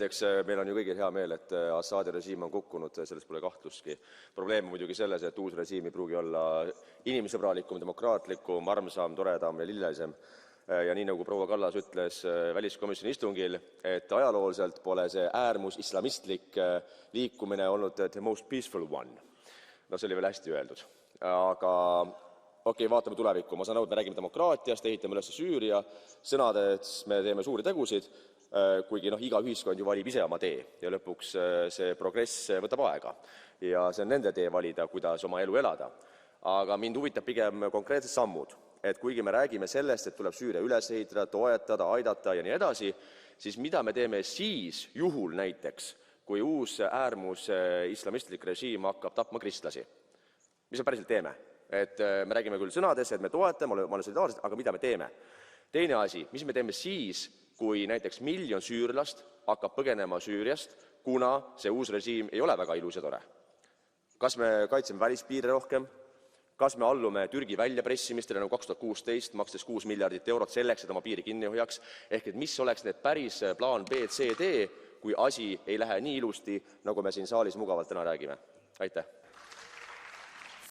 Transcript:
Eks meil on ju kõigil hea meel, et Assadi režiim on kukkunud, sellest pole kahtlustki. Probleem on muidugi selles, et uus režiim ei pruugi olla inimsõbralikum, demokraatlikum, armsam, toredam ja lillelisem. Ja nii nagu proua Kallas ütles väliskomisjoni istungil, et ajalooliselt pole see äärmus islamistlik liikumine olnud the most peaceful one. No see oli veel hästi öeldud. Aga okei, vaatame tulevikku. Ma saan aru, et me räägime demokraatiast, ehitame üles Süüria, sõnades me teeme suuri tegusid, kuigi iga ühiskond ju valib ise oma tee ja lõpuks see progress võtab aega. Ja see on nende tee valida, kuidas oma elu elada. Aga mind huvitab pigem konkreetsed sammud, et kuigi me räägime sellest, et tuleb Süüria üles ehitada, toetada, aidata ja nii edasi, siis mida me teeme siis juhul näiteks, kui uus äärmus islamistlik režiim hakkab tapma kristlasi? Mis me päriselt teeme? Et me räägime küll sõnades, et me toetame, oleme solidaarsed, aga mida me teeme? Teine asi, mis me teeme siis, kui näiteks 1 miljon süürlast hakkab põgenema Süüriast, kuna see uus režiim ei ole väga ilus ja tore? Kas me kaitseme välispiire rohkem? Kas me allume Türgi väljapressimistele nagu 2016, makstes 6 miljardit eurot selleks, et oma piiri kinni hoiaks? Ehk et mis oleks need päris plaan B, C, D, kui asi ei lähe nii ilusti, nagu me siin saalis mugavalt täna räägime? Aitäh!